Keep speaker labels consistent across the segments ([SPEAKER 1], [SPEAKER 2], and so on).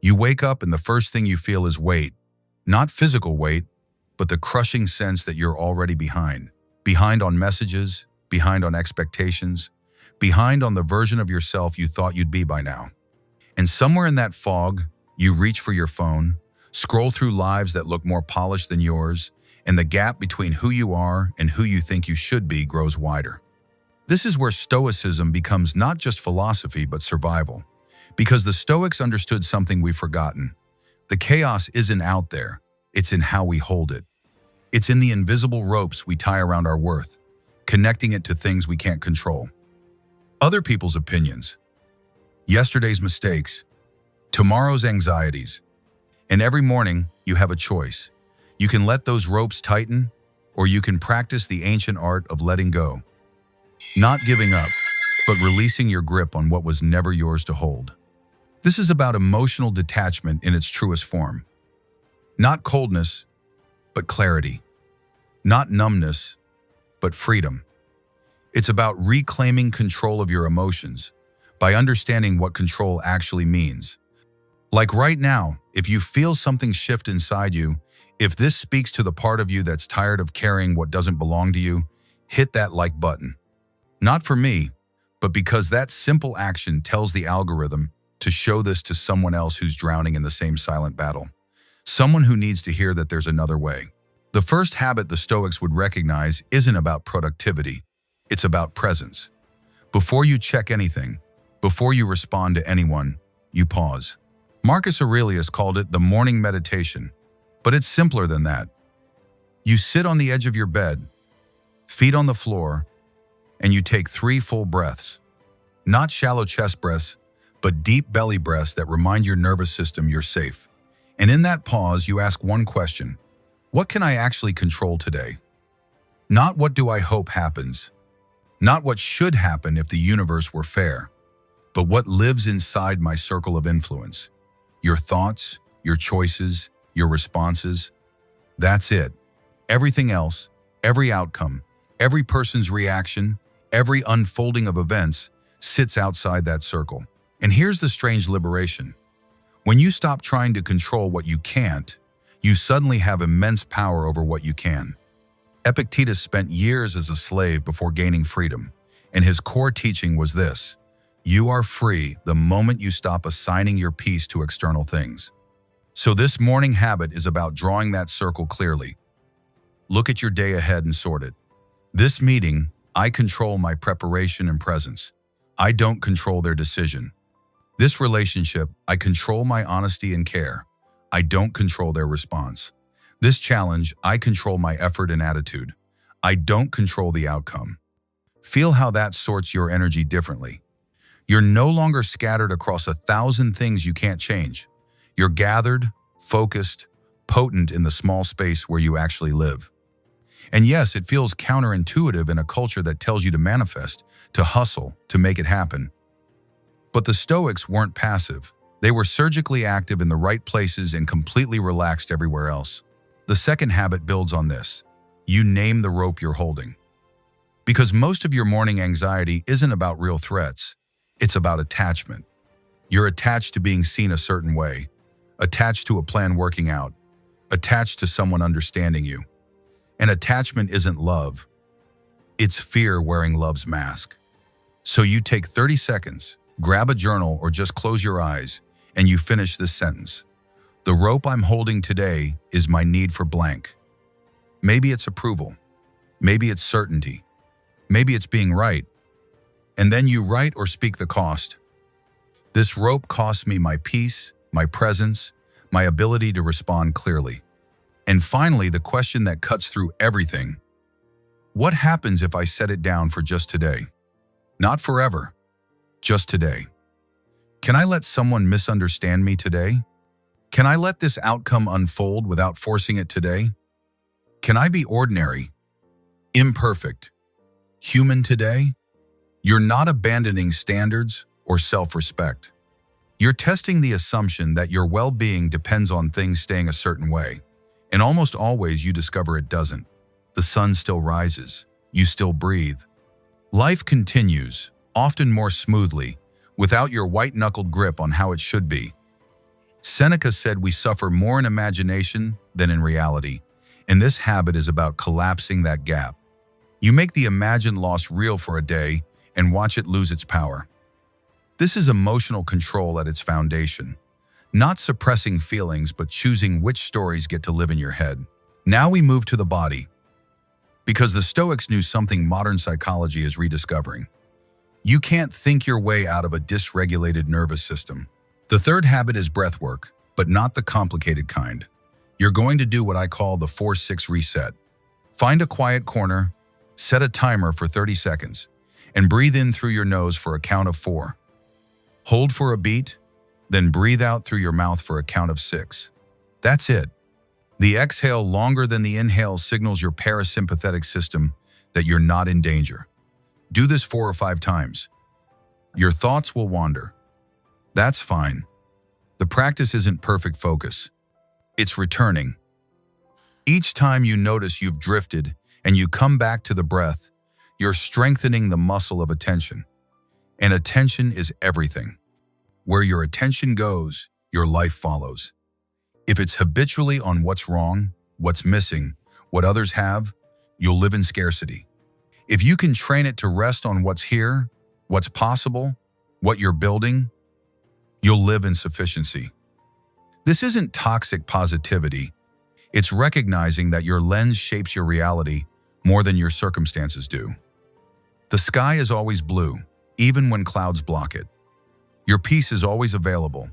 [SPEAKER 1] You wake up and the first thing you feel is weight. Not physical weight, but the crushing sense that you're already behind. Behind on messages, behind on expectations, behind on the version of yourself you thought you'd be by now. And somewhere in that fog, you reach for your phone, scroll through lives that look more polished than yours, and the gap between who you are and who you think you should be grows wider. This is where Stoicism becomes not just philosophy but survival. Because the Stoics understood something we've forgotten. The chaos isn't out there, it's in how we hold it. It's in the invisible ropes we tie around our worth, connecting it to things we can't control. Other people's opinions, yesterday's mistakes, tomorrow's anxieties. And every morning, you have a choice. You can let those ropes tighten, or you can practice the ancient art of letting go. Not giving up, but releasing your grip on what was never yours to hold. This is about emotional detachment in its truest form. Not coldness, but clarity. Not numbness, but freedom. It's about reclaiming control of your emotions by understanding what control actually means. Like right now, if you feel something shift inside you, if this speaks to the part of you that's tired of carrying what doesn't belong to you, hit that like button. Not for me, but because that simple action tells the algorithm to show this to someone else who's drowning in the same silent battle. Someone who needs to hear that there's another way. The first habit the Stoics would recognize isn't about productivity. It's about presence. Before you check anything, before you respond to anyone, you pause. Marcus Aurelius called it the morning meditation, but it's simpler than that. You sit on the edge of your bed, feet on the floor, and you take 3 full breaths. Not shallow chest breaths, but deep belly breaths that remind your nervous system you're safe. And in that pause, you ask one question: what can I actually control today? Not what do I hope happens, not what should happen if the universe were fair, but what lives inside my circle of influence. Your thoughts, your choices, your responses. That's it. Everything else, every outcome, every person's reaction, every unfolding of events sits outside that circle. And here's the strange liberation. When you stop trying to control what you can't, you suddenly have immense power over what you can. Epictetus spent years as a slave before gaining freedom, and his core teaching was this: you are free the moment you stop assigning your peace to external things. So this morning habit is about drawing that circle clearly. Look at your day ahead and sort it. This meeting, I control my preparation and presence. I don't control their decision. This relationship, I control my honesty and care. I don't control their response. This challenge, I control my effort and attitude. I don't control the outcome. Feel how that sorts your energy differently. You're no longer scattered across 1,000 things you can't change. You're gathered, focused, potent in the small space where you actually live. And yes, it feels counterintuitive in a culture that tells you to manifest, to hustle, to make it happen. But the Stoics weren't passive. They were surgically active in the right places and completely relaxed everywhere else. The second habit builds on this. You name the rope you're holding. Because most of your morning anxiety isn't about real threats. It's about attachment. You're attached to being seen a certain way, attached to a plan working out, attached to someone understanding you. And attachment isn't love. It's fear wearing love's mask. So you take 30 seconds, grab a journal or just close your eyes, and you finish this sentence. The rope I'm holding today is my need for blank. Maybe it's approval. Maybe it's certainty. Maybe it's being right. And then you write or speak the cost. This rope costs me my peace, my presence, my ability to respond clearly. And finally, the question that cuts through everything. What happens if I set it down for just today? Not forever, just today. Can I let someone misunderstand me today? Can I let this outcome unfold without forcing it today? Can I be ordinary, imperfect, human today? You're not abandoning standards or self-respect. You're testing the assumption that your well-being depends on things staying a certain way. And almost always you discover it doesn't. The sun still rises. You still breathe. Life continues, often more smoothly, without your white-knuckled grip on how it should be. Seneca said we suffer more in imagination than in reality, and this habit is about collapsing that gap. You make the imagined loss real for a day and watch it lose its power. This is emotional control at its foundation. Not suppressing feelings, but choosing which stories get to live in your head. Now we move to the body, because the Stoics knew something modern psychology is rediscovering. You can't think your way out of a dysregulated nervous system. The third habit is breathwork, but not the complicated kind. You're going to do what I call the 4-6 reset. Find a quiet corner, set a timer for 30 seconds, and breathe in through your nose for a count of 4. Hold for a beat, then breathe out through your mouth for a count of 6. That's it. The exhale longer than the inhale signals your parasympathetic system that you're not in danger. Do this 4 or 5 times. Your thoughts will wander. That's fine. The practice isn't perfect focus. It's returning. Each time you notice you've drifted and you come back to the breath, you're strengthening the muscle of attention. And attention is everything. Where your attention goes, your life follows. If it's habitually on what's wrong, what's missing, what others have, you'll live in scarcity. If you can train it to rest on what's here, what's possible, what you're building, you'll live in sufficiency. This isn't toxic positivity. It's recognizing that your lens shapes your reality more than your circumstances do. The sky is always blue, even when clouds block it. Your peace is always available,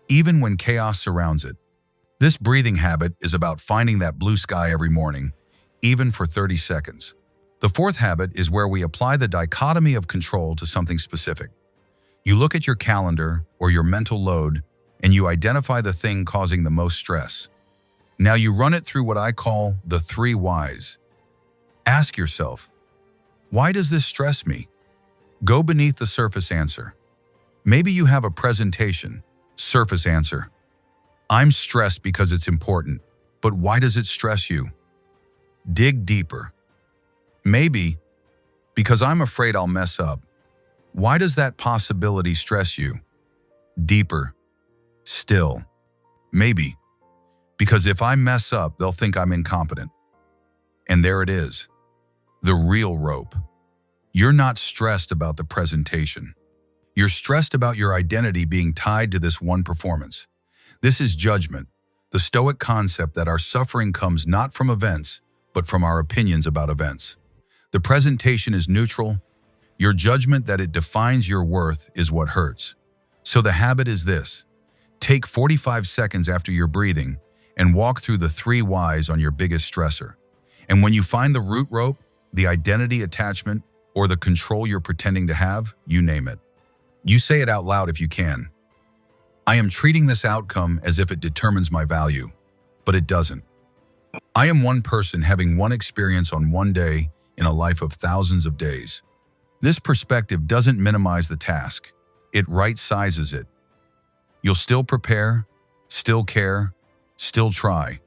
[SPEAKER 1] even when chaos surrounds it. This breathing habit is about finding that blue sky every morning, even for 30 seconds. The fourth habit is where we apply the dichotomy of control to something specific. You look at your calendar or your mental load, and you identify the thing causing the most stress. Now you run it through what I call the 3 whys. Ask yourself, why does this stress me? Go beneath the surface answer. Maybe you have a presentation. Surface answer. I'm stressed because it's important, but why does it stress you? Dig deeper. Maybe because I'm afraid I'll mess up. Why does that possibility stress you? Deeper. Still. Maybe because if I mess up, they'll think I'm incompetent. And there it is. The real rope. You're not stressed about the presentation. You're stressed about your identity being tied to this one performance. This is judgment, the Stoic concept that our suffering comes not from events, but from our opinions about events. The presentation is neutral. Your judgment that it defines your worth is what hurts. So the habit is this. Take 45 seconds after you're breathing and walk through the 3 whys on your biggest stressor. And when you find the root rope, the identity attachment, or the control you're pretending to have, you name it. You say it out loud if you can. I am treating this outcome as if it determines my value, but it doesn't. I am one person having one experience on one day in a life of thousands of days. This perspective doesn't minimize the task. It right-sizes it. You'll still prepare, still care, still try,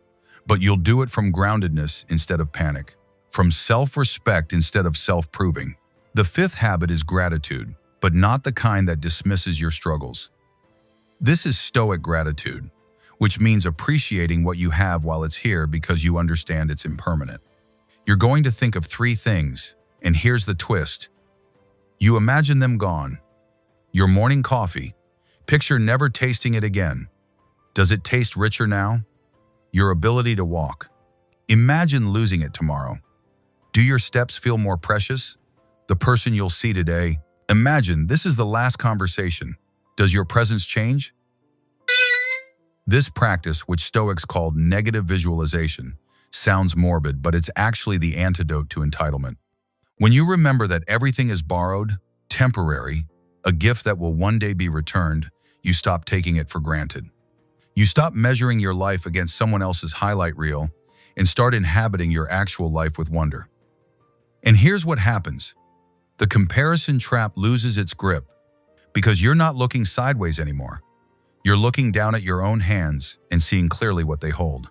[SPEAKER 1] but you'll do it from groundedness instead of panic, from self-respect instead of self-proving. The 5th habit is gratitude, but not the kind that dismisses your struggles. This is Stoic gratitude, which means appreciating what you have while it's here because you understand it's impermanent. You're going to think of 3 things, and here's the twist. You imagine them gone. Your morning coffee. Picture never tasting it again. Does it taste richer now? Your ability to walk. Imagine losing it tomorrow. Do your steps feel more precious? The person you'll see today. Imagine this is the last conversation. Does your presence change? This practice, which Stoics called negative visualization, sounds morbid, but it's actually the antidote to entitlement. When you remember that everything is borrowed, temporary, a gift that will one day be returned, you stop taking it for granted. You stop measuring your life against someone else's highlight reel and start inhabiting your actual life with wonder. And here's what happens. The comparison trap loses its grip because you're not looking sideways anymore. You're looking down at your own hands and seeing clearly what they hold.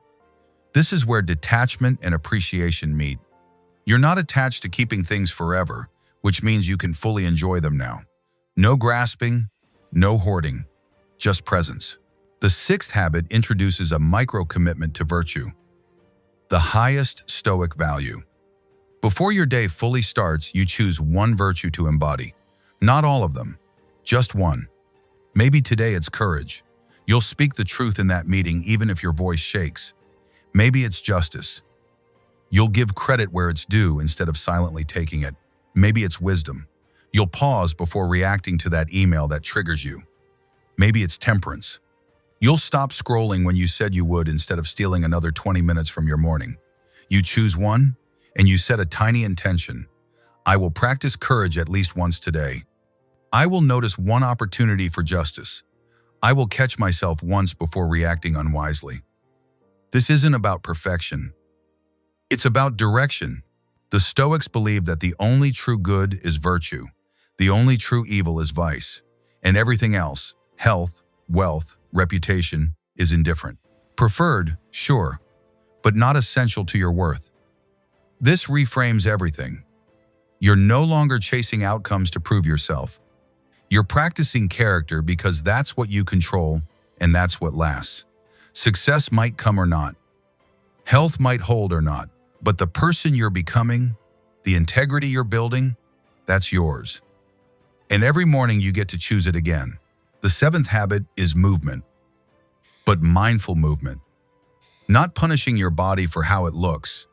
[SPEAKER 1] This is where detachment and appreciation meet. You're not attached to keeping things forever, which means you can fully enjoy them now. No grasping, no hoarding, just presence. The sixth habit introduces a micro-commitment to virtue, the highest Stoic value. Before your day fully starts, you choose one virtue to embody. Not all of them, just one. Maybe today it's courage. You'll speak the truth in that meeting even if your voice shakes. Maybe it's justice. You'll give credit where it's due instead of silently taking it. Maybe it's wisdom. You'll pause before reacting to that email that triggers you. Maybe it's temperance. You'll stop scrolling when you said you would instead of stealing another 20 minutes from your morning. You choose one, and you set a tiny intention. I will practice courage at least once today. I will notice one opportunity for justice. I will catch myself once before reacting unwisely. This isn't about perfection. It's about direction. The Stoics believe that the only true good is virtue, the only true evil is vice, and everything else, health, wealth, reputation, is indifferent. Preferred, sure, but not essential to your worth. This reframes everything. You're no longer chasing outcomes to prove yourself. You're practicing character because that's what you control, and that's what lasts. Success might come or not. Health might hold or not. But the person you're becoming, the integrity you're building, that's yours. And every morning you get to choose it again. The seventh habit is movement, but mindful movement. Not punishing your body for how it looks,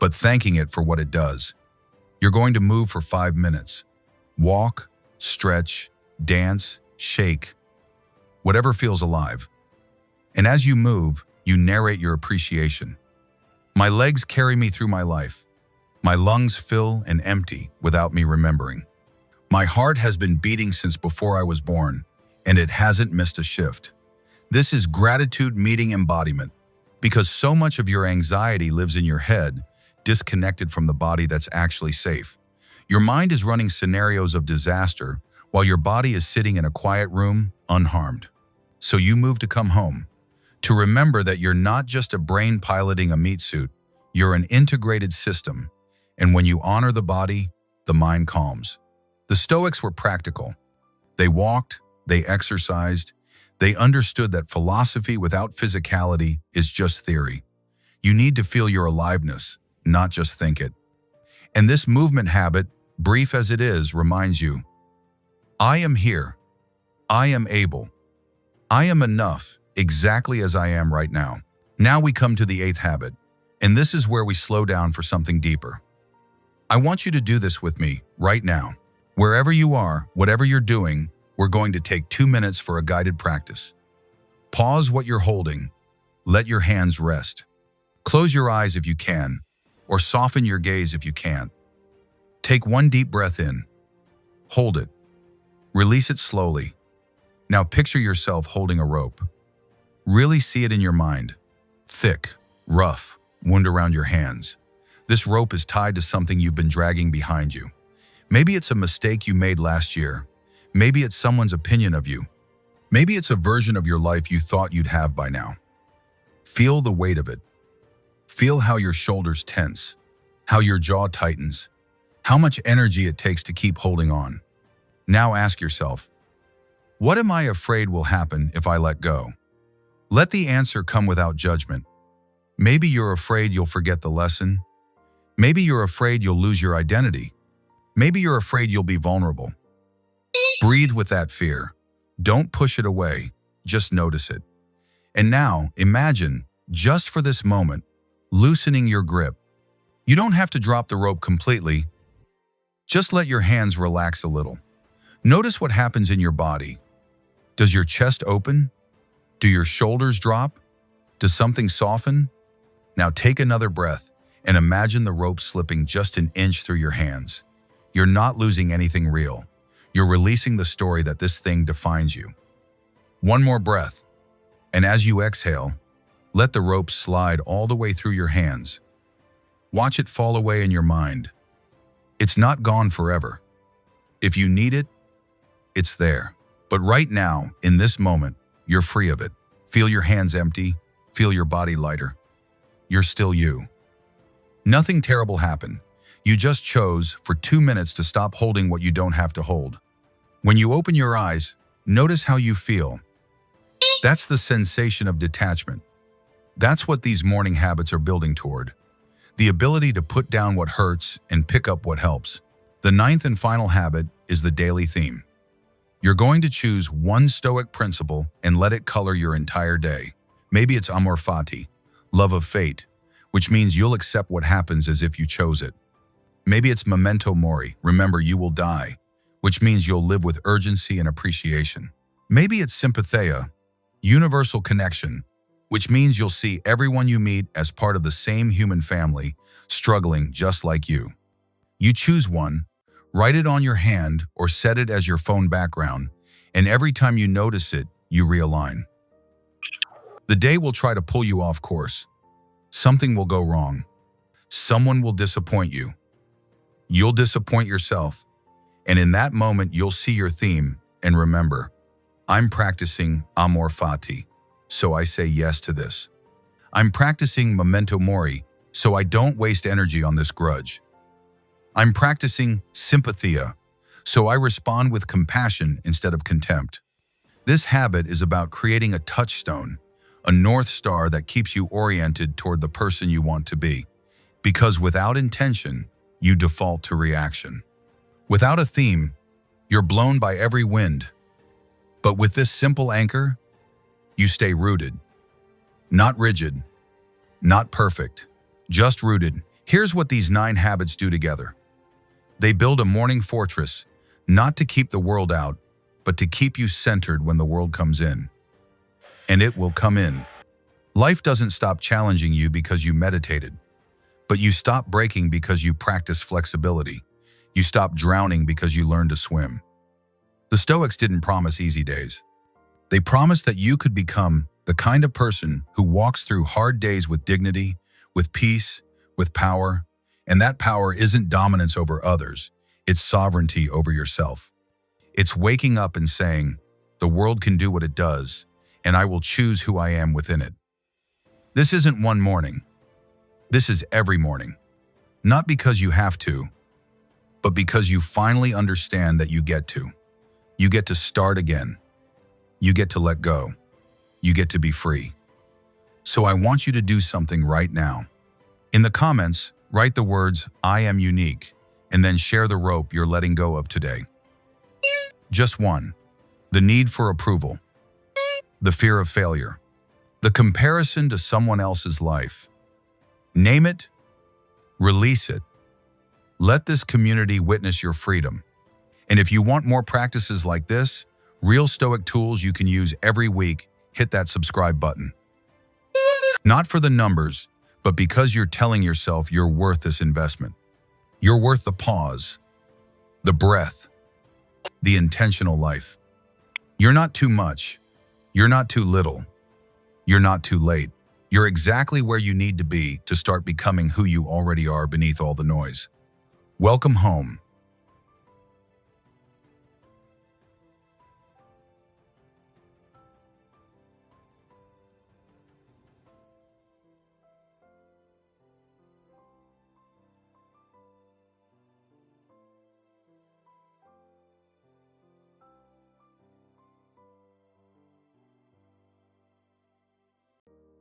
[SPEAKER 1] but thanking it for what it does. You're going to move for 5 minutes. Walk, stretch, dance, shake, whatever feels alive. And as you move, you narrate your appreciation. My legs carry me through my life. My lungs fill and empty without me remembering. My heart has been beating since before I was born, and it hasn't missed a shift. This is gratitude meeting embodiment, because so much of your anxiety lives in your head, disconnected from the body that's actually safe. Your mind is running scenarios of disaster, while your body is sitting in a quiet room, unharmed. So you move to come home. To remember that you're not just a brain piloting a meat suit, you're an integrated system, and when you honor the body, the mind calms. The Stoics were practical. They walked, they exercised, they understood that philosophy without physicality is just theory. You need to feel your aliveness, not just think it. And this movement habit, brief as it is, reminds you, I am here, I am able, I am enough, exactly as I am right now. Now we come to the eighth habit, and this is where we slow down for something deeper. I want you to do this with me right now. Wherever you are, whatever you're doing, we're going to take 2 minutes for a guided practice. Pause what you're holding. Let your hands rest. Close your eyes if you can, or soften your gaze if you can't. Take one deep breath in. Hold it. Release it slowly. Now picture yourself holding a rope. Really see it in your mind. Thick, rough, wound around your hands. This rope is tied to something you've been dragging behind you. Maybe it's a mistake you made last year. Maybe it's someone's opinion of you. Maybe it's a version of your life you thought you'd have by now. Feel the weight of it. Feel how your shoulders tense, how your jaw tightens, how much energy it takes to keep holding on. Now ask yourself, what am I afraid will happen if I let go? Let the answer come without judgment. Maybe you're afraid you'll forget the lesson. Maybe you're afraid you'll lose your identity. Maybe you're afraid you'll be vulnerable. Breathe with that fear. Don't push it away. Just notice it. And now, imagine, just for this moment, loosening your grip. You don't have to drop the rope completely. Just let your hands relax a little. Notice what happens in your body. Does your chest open? Do your shoulders drop? Does something soften? Now take another breath and imagine the rope slipping just an inch through your hands. You're not losing anything real. You're releasing the story that this thing defines you. One more breath, and as you exhale, let the rope slide all the way through your hands. Watch it fall away in your mind. It's not gone forever. If you need it, it's there. But right now, in this moment, you're free of it. Feel your hands empty. Feel your body lighter. You're still you. Nothing terrible happened. You just chose for 2 minutes to stop holding what you don't have to hold. When you open your eyes, notice how you feel. That's the sensation of detachment. That's what these morning habits are building toward. The ability to put down what hurts and pick up what helps. The ninth and final habit is the daily theme. You're going to choose one Stoic principle and let it color your entire day. Maybe it's amor fati, love of fate, which means you'll accept what happens as if you chose it. Maybe it's memento mori, remember you will die, which means you'll live with urgency and appreciation. Maybe it's sympatheia, universal connection, which means you'll see everyone you meet as part of the same human family, struggling just like you. You choose one, write it on your hand or set it as your phone background, and every time you notice it, you realign. The day will try to pull you off course. Something will go wrong. Someone will disappoint you. You'll disappoint yourself. And in that moment, you'll see your theme and remember, I'm practicing amor fati, so I say yes to this. I'm practicing memento mori, so I don't waste energy on this grudge. I'm practicing sympatheia, so I respond with compassion instead of contempt. This habit is about creating a touchstone, a North Star that keeps you oriented toward the person you want to be. Because without intention, you default to reaction. Without a theme, you're blown by every wind. But with this simple anchor, you stay rooted. Not rigid, not perfect, just rooted. Here's what these 9 habits do together. They build a morning fortress, not to keep the world out, but to keep you centered when the world comes in. And it will come in. Life doesn't stop challenging you because you meditated, but you stop breaking because you practice flexibility. You stop drowning because you learn to swim. The Stoics didn't promise easy days. They promised that you could become the kind of person who walks through hard days with dignity, with peace, with power, and that power isn't dominance over others, it's sovereignty over yourself. It's waking up and saying, the world can do what it does, and I will choose who I am within it. This isn't one morning. This is every morning. Not because you have to, but because you finally understand that you get to. You get to start again. You get to let go. You get to be free. So I want you to do something right now. In the comments, write the words, I am unique, and then share the rope you're letting go of today. Just one. The need for approval. The fear of failure. The comparison to someone else's life. Name it. Release it. Let this community witness your freedom. And if you want more practices like this, real Stoic tools you can use every week, hit that subscribe button. Not for the numbers, but because you're telling yourself you're worth this investment. You're worth the pause, the breath, the intentional life. You're not too much. You're not too little. You're not too late. You're exactly where you need to be to start becoming who you already are beneath all the noise. Welcome home.